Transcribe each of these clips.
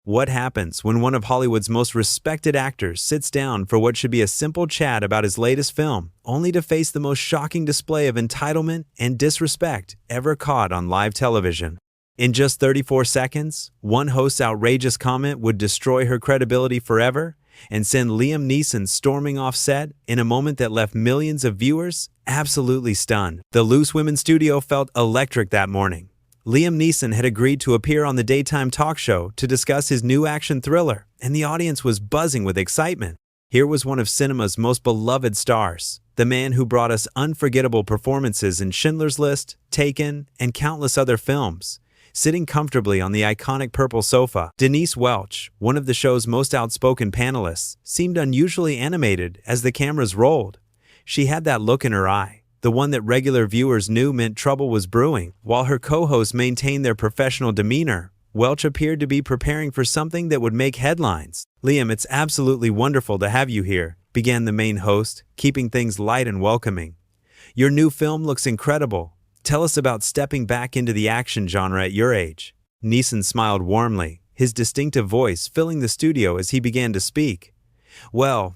What happens when one of Hollywood's most respected actors sits down for what should be a simple chat about his latest film, only to face the most shocking display of entitlement and disrespect ever caught on live television? In just 34 seconds, one host's outrageous comment would destroy her credibility forever and send Liam Neeson storming off set in a moment that left millions of viewers absolutely stunned. The Loose Women studio felt electric that morning. Liam Neeson had agreed to appear on the daytime talk show to discuss his new action thriller, and the audience was buzzing with excitement. Here was one of cinema's most beloved stars, the man who brought us unforgettable performances in Schindler's List, Taken, and countless other films. Sitting comfortably on the iconic purple sofa, Denise Welch, one of the show's most outspoken panelists, seemed unusually animated as the cameras rolled. She had that look in her eye, the one that regular viewers knew meant trouble was brewing. While her co-hosts maintained their professional demeanor, Welch appeared to be preparing for something that would make headlines. "Liam, it's absolutely wonderful to have you here," began the main host, keeping things light and welcoming. "Your new film looks incredible. Tell us about stepping back into the action genre at your age." Neeson smiled warmly, his distinctive voice filling the studio as he began to speak. "Well,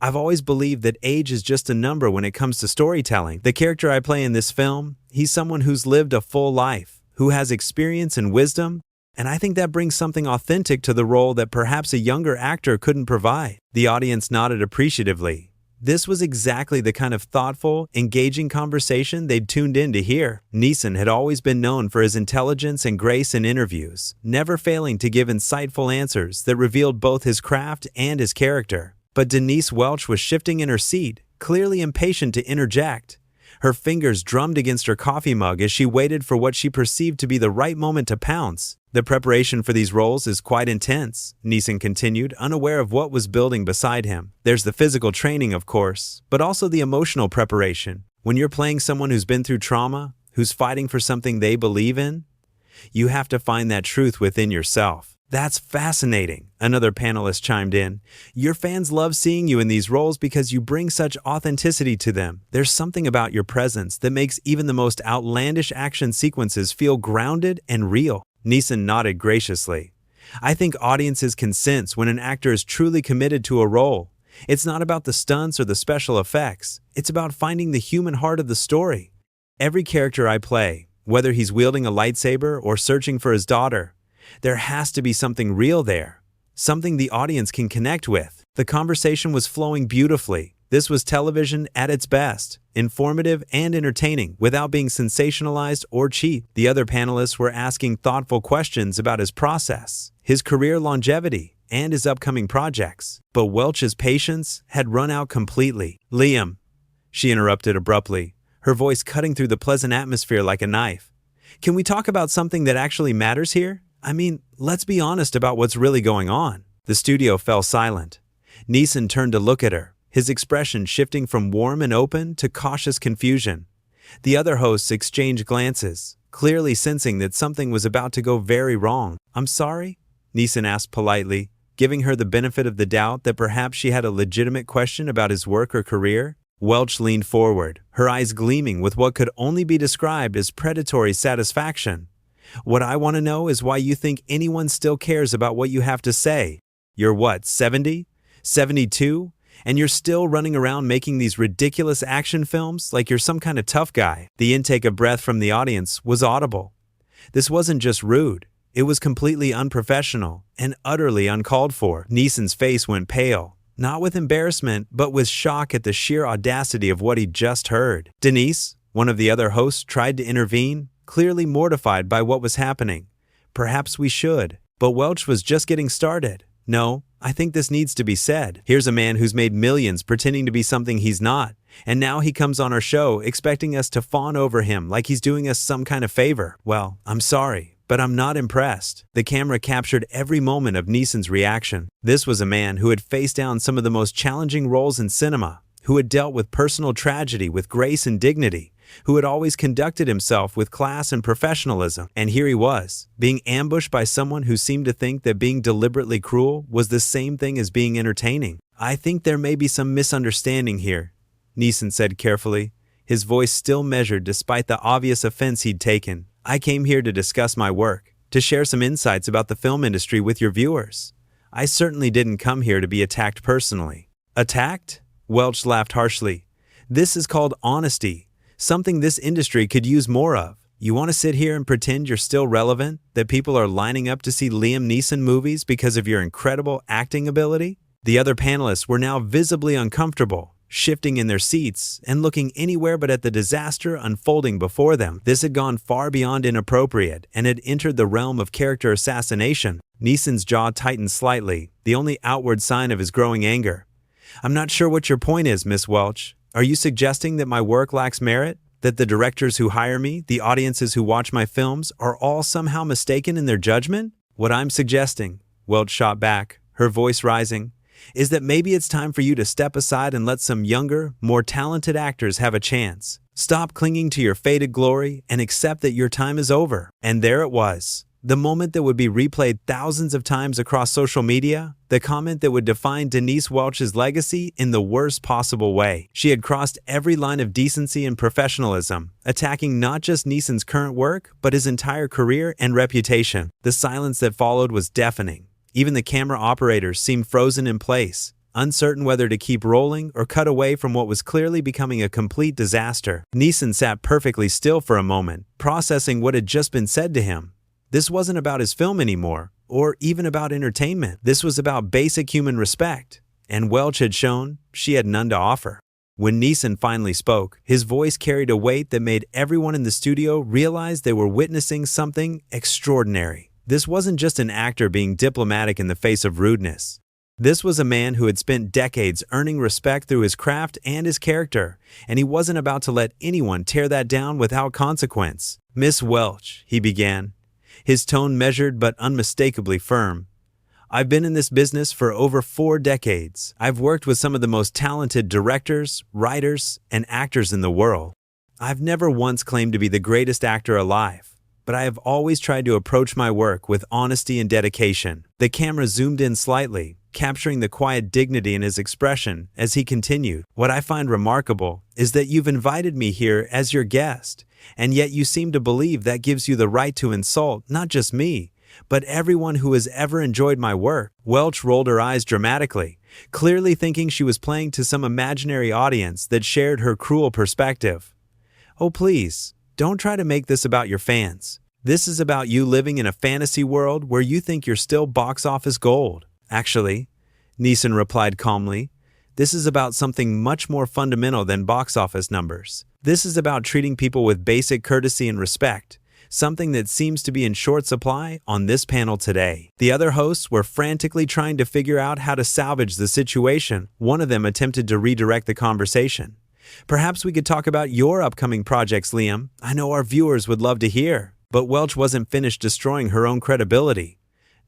I've always believed that age is just a number when it comes to storytelling. The character I play in this film, he's someone who's lived a full life, who has experience and wisdom, and I think that brings something authentic to the role that perhaps a younger actor couldn't provide." The audience nodded appreciatively. This was exactly the kind of thoughtful, engaging conversation they'd tuned in to hear. Neeson had always been known for his intelligence and grace in interviews, never failing to give insightful answers that revealed both his craft and his character. But Denise Welch was shifting in her seat, clearly impatient to interject. Her fingers drummed against her coffee mug as she waited for what she perceived to be the right moment to pounce. "The preparation for these roles is quite intense," Neeson continued, unaware of what was building beside him. "There's the physical training, of course, but also the emotional preparation. When you're playing someone who's been through trauma, who's fighting for something they believe in, you have to find that truth within yourself." "That's fascinating," another panelist chimed in. "Your fans love seeing you in these roles because you bring such authenticity to them. There's something about your presence that makes even the most outlandish action sequences feel grounded and real." Neeson nodded graciously. "I think audiences can sense when an actor is truly committed to a role. It's not about the stunts or the special effects. It's about finding the human heart of the story. Every character I play, whether he's wielding a lightsaber or searching for his daughter, there has to be something real there, something the audience can connect with." The conversation was flowing beautifully. This was television at its best, informative and entertaining without being sensationalized or cheap. The other panelists were asking thoughtful questions about his process, his career longevity, and his upcoming projects. But Welch's patience had run out completely. "Liam," she interrupted abruptly, her voice cutting through the pleasant atmosphere like a knife. "Can we talk about something that actually matters here? I mean, let's be honest about what's really going on." The studio fell silent. Neeson turned to look at her, his expression shifting from warm and open to cautious confusion. The other hosts exchanged glances, clearly sensing that something was about to go very wrong. "I'm sorry?" Neeson asked politely, giving her the benefit of the doubt that perhaps she had a legitimate question about his work or career. Welch leaned forward, her eyes gleaming with what could only be described as predatory satisfaction. "What I want to know is why you think anyone still cares about what you have to say. You're what, 70? 72? And you're still running around making these ridiculous action films like you're some kind of tough guy." The intake of breath from the audience was audible. This wasn't just rude. It was completely unprofessional and utterly uncalled for. Neeson's face went pale, not with embarrassment, but with shock at the sheer audacity of what he'd just heard. Denise, one of the other hosts, tried to intervene, clearly mortified by what was happening. "Perhaps we should." But Welch was just getting started. "No, I think this needs to be said. Here's a man who's made millions pretending to be something he's not, and now he comes on our show expecting us to fawn over him like he's doing us some kind of favor. Well, I'm sorry, but I'm not impressed." The camera captured every moment of Neeson's reaction. This was a man who had faced down some of the most challenging roles in cinema, who had dealt with personal tragedy with grace and dignity, who had always conducted himself with class and professionalism. And here he was, being ambushed by someone who seemed to think that being deliberately cruel was the same thing as being entertaining. "I think there may be some misunderstanding here," Neeson said carefully, his voice still measured despite the obvious offense he'd taken. "I came here to discuss my work, to share some insights about the film industry with your viewers. I certainly didn't come here to be attacked personally." "Attacked?" Welch laughed harshly. "This is called honesty, something this industry could use more of. You want to sit here and pretend you're still relevant, that people are lining up to see Liam Neeson movies because of your incredible acting ability?" The other panelists were now visibly uncomfortable, shifting in their seats and looking anywhere but at the disaster unfolding before them. This had gone far beyond inappropriate and had entered the realm of character assassination. Neeson's jaw tightened slightly, the only outward sign of his growing anger. "I'm not sure what your point is, Miss Welch. Are you suggesting that my work lacks merit? That the directors who hire me, the audiences who watch my films, are all somehow mistaken in their judgment?" "What I'm suggesting," Welch shot back, her voice rising, "is that maybe it's time for you to step aside and let some younger, more talented actors have a chance. Stop clinging to your faded glory and accept that your time is over." And there it was. The moment that would be replayed thousands of times across social media, the comment that would define Denise Welch's legacy in the worst possible way. She had crossed every line of decency and professionalism, attacking not just Neeson's current work, but his entire career and reputation. The silence that followed was deafening. Even the camera operators seemed frozen in place, uncertain whether to keep rolling or cut away from what was clearly becoming a complete disaster. Neeson sat perfectly still for a moment, processing what had just been said to him. This wasn't about his film anymore, or even about entertainment. This was about basic human respect, and Welch had shown she had none to offer. When Neeson finally spoke, his voice carried a weight that made everyone in the studio realize they were witnessing something extraordinary. This wasn't just an actor being diplomatic in the face of rudeness. This was a man who had spent decades earning respect through his craft and his character, and he wasn't about to let anyone tear that down without consequence. "Miss Welch," he began, his tone measured but unmistakably firm, "I've been in this business for over 4 decades. I've worked with some of the most talented directors, writers, and actors in the world. I've never once claimed to be the greatest actor alive, but I have always tried to approach my work with honesty and dedication." The camera zoomed in slightly, capturing the quiet dignity in his expression as he continued. "What I find remarkable is that you've invited me here as your guest, and yet you seem to believe that gives you the right to insult not just me, but everyone who has ever enjoyed my work." Welch rolled her eyes dramatically, clearly thinking she was playing to some imaginary audience that shared her cruel perspective. "Oh, please, don't try to make this about your fans. This is about you living in a fantasy world where you think you're still box office gold." "Actually," Neeson replied calmly, "this is about something much more fundamental than box office numbers. This is about treating people with basic courtesy and respect, something that seems to be in short supply on this panel today." The other hosts were frantically trying to figure out how to salvage the situation. One of them attempted to redirect the conversation. "Perhaps we could talk about your upcoming projects, Liam. I know our viewers would love to hear." But Welch wasn't finished destroying her own credibility.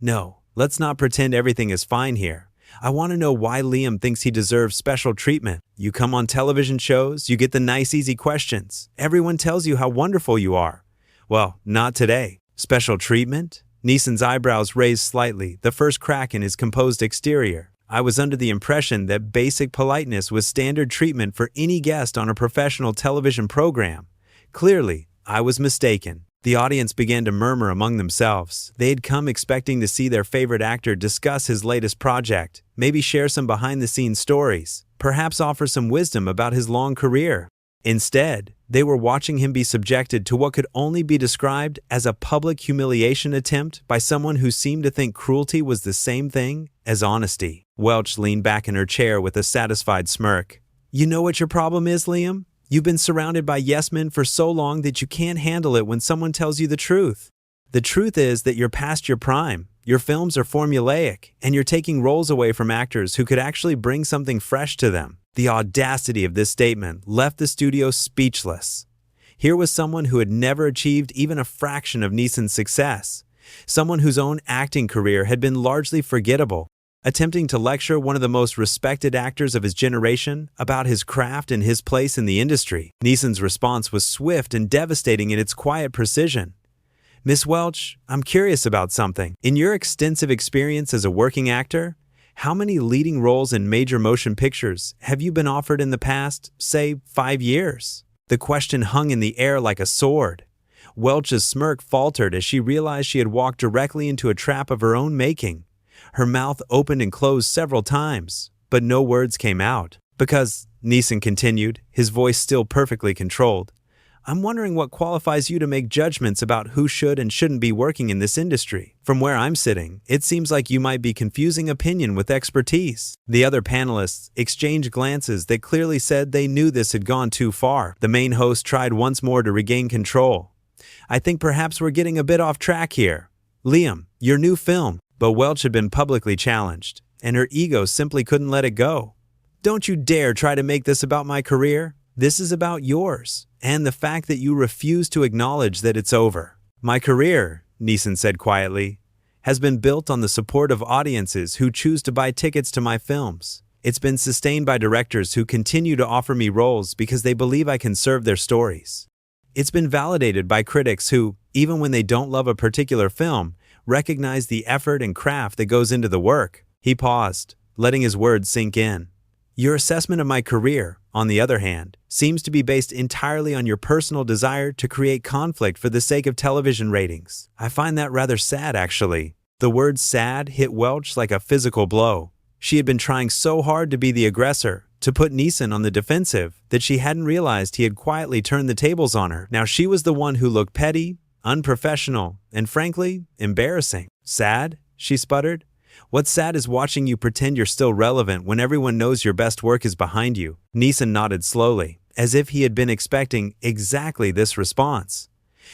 "No, let's not pretend everything is fine here. I want to know why Liam thinks he deserves special treatment. You come on television shows, you get the nice, easy questions. Everyone tells you how wonderful you are. Well, not today. Special treatment?" Neeson's eyebrows raised slightly, the first crack in his composed exterior. "I was under the impression that basic politeness was standard treatment for any guest on a professional television program. Clearly, I was mistaken." The audience began to murmur among themselves. They had come expecting to see their favorite actor discuss his latest project, maybe share some behind-the-scenes stories, perhaps offer some wisdom about his long career. Instead, they were watching him be subjected to what could only be described as a public humiliation attempt by someone who seemed to think cruelty was the same thing as honesty. Welch leaned back in her chair with a satisfied smirk. "You know what your problem is, Liam? You've been surrounded by yes-men for so long that you can't handle it when someone tells you the truth. The truth is that you're past your prime, your films are formulaic, and you're taking roles away from actors who could actually bring something fresh to them." The audacity of this statement left the studio speechless. Here was someone who had never achieved even a fraction of Neeson's success, someone whose own acting career had been largely forgettable, attempting to lecture one of the most respected actors of his generation about his craft and his place in the industry. Neeson's response was swift and devastating in its quiet precision. "Miss Welch, I'm curious about something. In your extensive experience as a working actor, how many leading roles in major motion pictures have you been offered in the past, say, 5 years?" The question hung in the air like a sword. Welch's smirk faltered as she realized she had walked directly into a trap of her own making. Her mouth opened and closed several times, but no words came out. Because, Neeson continued, his voice still perfectly controlled, I'm wondering what qualifies you to make judgments about who should and shouldn't be working in this industry. From where I'm sitting, it seems like you might be confusing opinion with expertise. The other panelists exchanged glances that clearly said they knew this had gone too far. The main host tried once more to regain control. I think perhaps we're getting a bit off track here. Liam, your new film. But Welch had been publicly challenged, and her ego simply couldn't let it go. Don't you dare try to make this about my career. This is about yours, and the fact that you refuse to acknowledge that it's over. My career, Neeson said quietly, has been built on the support of audiences who choose to buy tickets to my films. It's been sustained by directors who continue to offer me roles because they believe I can serve their stories. It's been validated by critics who, even when they don't love a particular film, recognize the effort and craft that goes into the work. He paused, letting his words sink in. Your assessment of my career, on the other hand, seems to be based entirely on your personal desire to create conflict for the sake of television ratings. I find that rather sad, actually. The word sad hit Welch like a physical blow. She had been trying so hard to be the aggressor, to put Neeson on the defensive, that she hadn't realized he had quietly turned the tables on her. Now she was the one who looked petty, unprofessional, and frankly, embarrassing. Sad? She sputtered. What's sad is watching you pretend you're still relevant when everyone knows your best work is behind you. Neeson nodded slowly, as if he had been expecting exactly this response.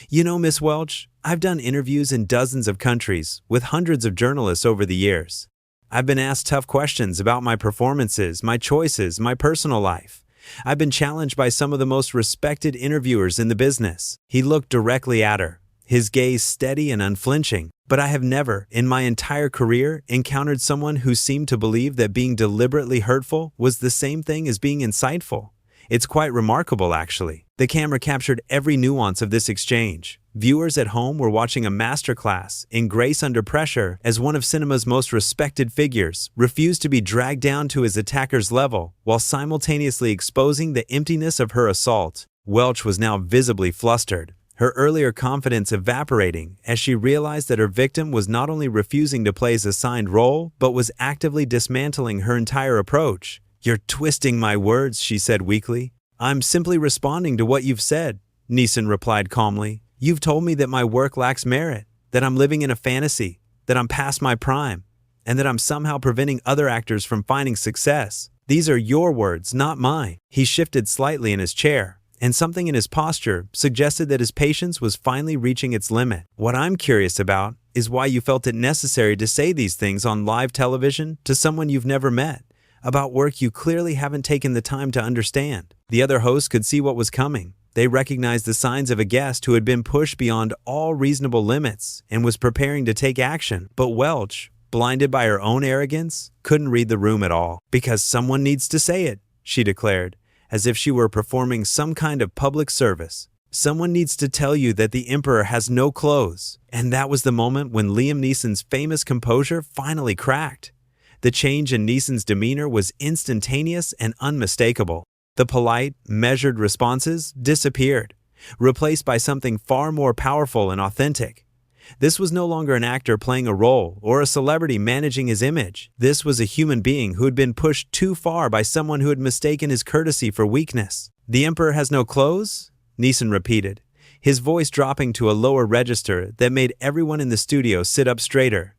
You know, Miss Welch, I've done interviews in dozens of countries with hundreds of journalists over the years. I've been asked tough questions about my performances, my choices, my personal life. I've been challenged by some of the most respected interviewers in the business. He looked directly at her, his gaze steady and unflinching. But I have never, in my entire career, encountered someone who seemed to believe that being deliberately hurtful was the same thing as being insightful. It's quite remarkable, actually. The camera captured every nuance of this exchange. Viewers at home were watching a masterclass in grace under pressure as one of cinema's most respected figures refused to be dragged down to his attacker's level while simultaneously exposing the emptiness of her assault. Welch was now visibly flustered, her earlier confidence evaporating as she realized that her victim was not only refusing to play his assigned role, but was actively dismantling her entire approach. You're twisting my words, she said weakly. I'm simply responding to what you've said, Neeson replied calmly. You've told me that my work lacks merit, that I'm living in a fantasy, that I'm past my prime, and that I'm somehow preventing other actors from finding success. These are your words, not mine. He shifted slightly in his chair, and something in his posture suggested that his patience was finally reaching its limit. What I'm curious about is why you felt it necessary to say these things on live television to someone you've never met, about work you clearly haven't taken the time to understand. The other hosts could see what was coming. They recognized the signs of a guest who had been pushed beyond all reasonable limits and was preparing to take action. But Welch, blinded by her own arrogance, couldn't read the room at all. Because someone needs to say it, she declared, as if she were performing some kind of public service. Someone needs to tell you that the Emperor has no clothes. And that was the moment when Liam Neeson's famous composure finally cracked. The change in Neeson's demeanor was instantaneous and unmistakable. The polite, measured responses disappeared, replaced by something far more powerful and authentic. This was no longer an actor playing a role or a celebrity managing his image. This was a human being who had been pushed too far by someone who had mistaken his courtesy for weakness. The Emperor has no clothes? Neeson repeated, his voice dropping to a lower register that made everyone in the studio sit up straighter.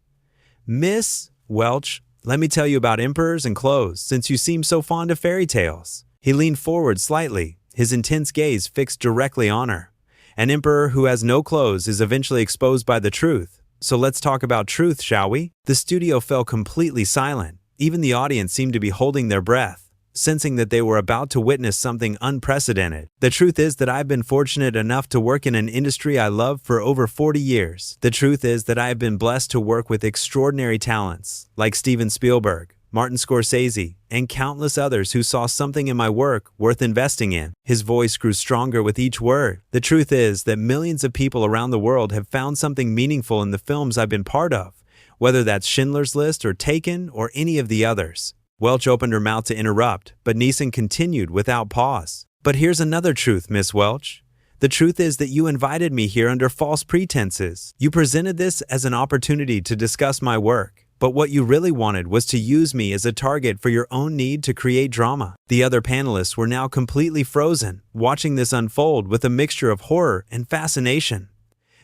Miss Welch, let me tell you about emperors and clothes, since you seem so fond of fairy tales. He leaned forward slightly, his intense gaze fixed directly on her. An emperor who has no clothes is eventually exposed by the truth. So let's talk about truth, shall we? The studio fell completely silent. Even the audience seemed to be holding their breath, sensing that they were about to witness something unprecedented. The truth is that I've been fortunate enough to work in an industry I love for over 40 years. The truth is that I have been blessed to work with extraordinary talents like Steven Spielberg, Martin Scorsese, and countless others who saw something in my work worth investing in. His voice grew stronger with each word. The truth is that millions of people around the world have found something meaningful in the films I've been part of, whether that's Schindler's List or Taken or any of the others. Welch opened her mouth to interrupt, but Neeson continued without pause. But here's another truth, Miss Welch. The truth is that you invited me here under false pretenses. You presented this as an opportunity to discuss my work, but what you really wanted was to use me as a target for your own need to create drama." The other panelists were now completely frozen, watching this unfold with a mixture of horror and fascination.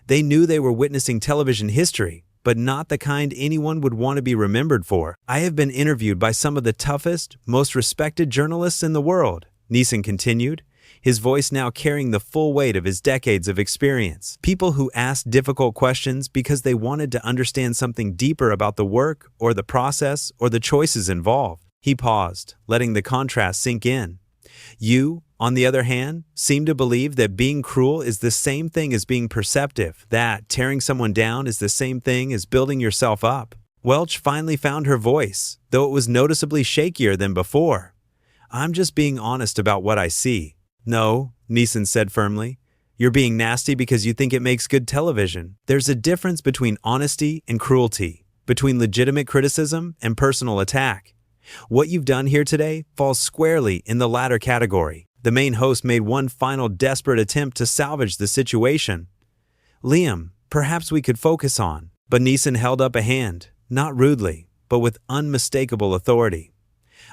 They knew they were witnessing television history, but not the kind anyone would want to be remembered for. "I have been interviewed by some of the toughest, most respected journalists in the world," Neeson continued, his voice now carrying the full weight of his decades of experience. "People who asked difficult questions because they wanted to understand something deeper about the work or the process or the choices involved." He paused, letting the contrast sink in. "You, on the other hand, seem to believe that being cruel is the same thing as being perceptive, that tearing someone down is the same thing as building yourself up." Welch finally found her voice, though it was noticeably shakier than before. "I'm just being honest about what I see." "No," Neeson said firmly. "You're being nasty because you think it makes good television." There's a difference between honesty and cruelty, between legitimate criticism and personal attack. What you've done here today falls squarely in the latter category. The main host made one final desperate attempt to salvage the situation. "Liam, perhaps we could focus on." But Neeson held up a hand, not rudely, but with unmistakable authority.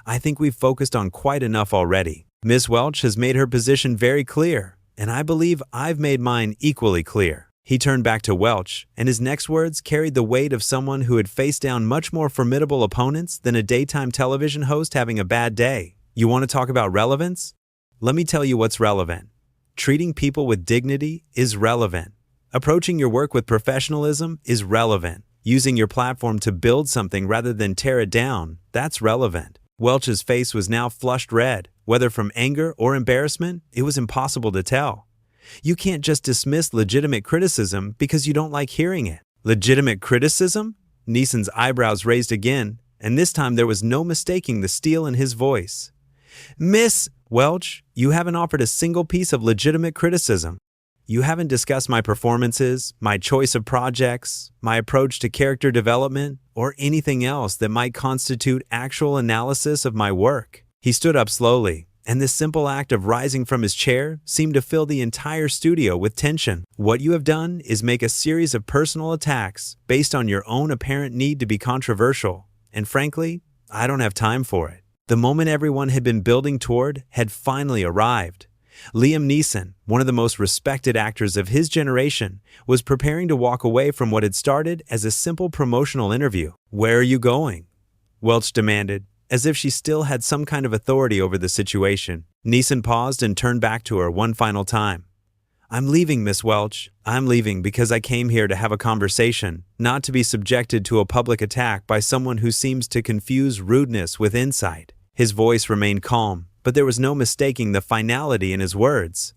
"I think we've focused on quite enough already. Miss Welch has made her position very clear, and I believe I've made mine equally clear." He turned back to Welch, and his next words carried the weight of someone who had faced down much more formidable opponents than a daytime television host having a bad day. "You want to talk about relevance? Let me tell you what's relevant. Treating people with dignity is relevant. Approaching your work with professionalism is relevant. Using your platform to build something rather than tear it down, that's relevant." Welch's face was now flushed red. Whether from anger or embarrassment, it was impossible to tell. "You can't just dismiss legitimate criticism because you don't like hearing it." "Legitimate criticism?" Neeson's eyebrows raised again, and this time there was no mistaking the steel in his voice. "Miss Welch, you haven't offered a single piece of legitimate criticism. You haven't discussed my performances, my choice of projects, my approach to character development, or anything else that might constitute actual analysis of my work." He stood up slowly, and this simple act of rising from his chair seemed to fill the entire studio with tension. "What you have done is make a series of personal attacks based on your own apparent need to be controversial, and frankly, I don't have time for it." The moment everyone had been building toward had finally arrived. Liam Neeson, one of the most respected actors of his generation, was preparing to walk away from what had started as a simple promotional interview. "Where are you going?" Welch demanded, as if she still had some kind of authority over the situation. Neeson paused and turned back to her one final time. "I'm leaving, Miss Welch. I'm leaving because I came here to have a conversation, not to be subjected to a public attack by someone who seems to confuse rudeness with insight." His voice remained calm, but there was no mistaking the finality in his words.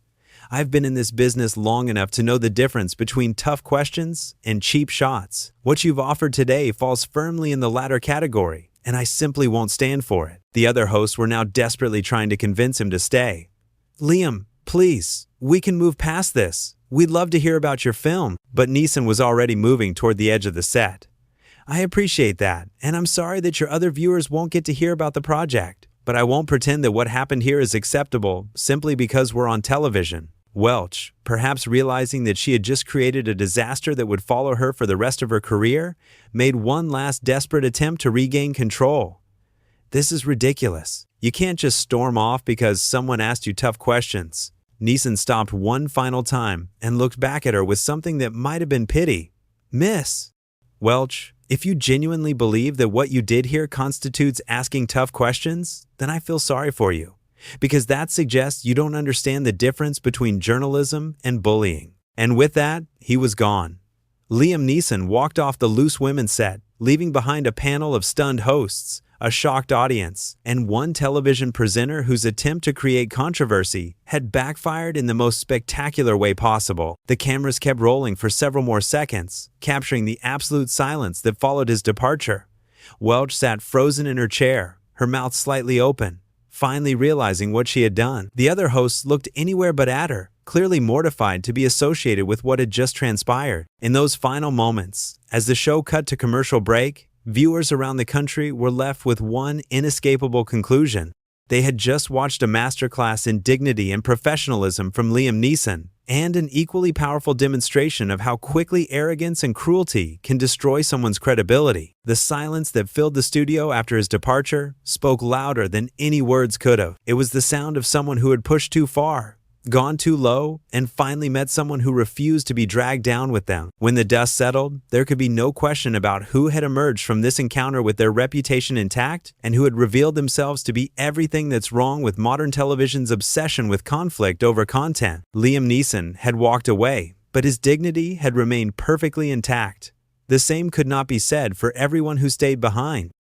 "I've been in this business long enough to know the difference between tough questions and cheap shots. What you've offered today falls firmly in the latter category, and I simply won't stand for it." The other hosts were now desperately trying to convince him to stay. "Liam, please, we can move past this. We'd love to hear about your film." But Neeson was already moving toward the edge of the set. "I appreciate that, and I'm sorry that your other viewers won't get to hear about the project, but I won't pretend that what happened here is acceptable simply because we're on television." Welch, perhaps realizing that she had just created a disaster that would follow her for the rest of her career, made one last desperate attempt to regain control. "This is ridiculous. You can't just storm off because someone asked you tough questions." Neeson stopped one final time and looked back at her with something that might have been pity. "Miss Welch, if you genuinely believe that what you did here constitutes asking tough questions, then I feel sorry for you, because that suggests you don't understand the difference between journalism and bullying." And with that, he was gone. Liam Neeson walked off the Loose Women set, leaving behind a panel of stunned hosts, a shocked audience, and one television presenter whose attempt to create controversy had backfired in the most spectacular way possible. The cameras kept rolling for several more seconds, capturing the absolute silence that followed his departure. Welch sat frozen in her chair, her mouth slightly open, finally realizing what she had done. The other hosts looked anywhere but at her, clearly mortified to be associated with what had just transpired. In those final moments, as the show cut to commercial break, viewers around the country were left with one inescapable conclusion. They had just watched a masterclass in dignity and professionalism from Liam Neeson, and an equally powerful demonstration of how quickly arrogance and cruelty can destroy someone's credibility. The silence that filled the studio after his departure spoke louder than any words could have. It was the sound of someone who had pushed too far, gone too low, and finally met someone who refused to be dragged down with them. When the dust settled, there could be no question about who had emerged from this encounter with their reputation intact and who had revealed themselves to be everything that's wrong with modern television's obsession with conflict over content. Liam Neeson had walked away, but his dignity had remained perfectly intact. The same could not be said for everyone who stayed behind.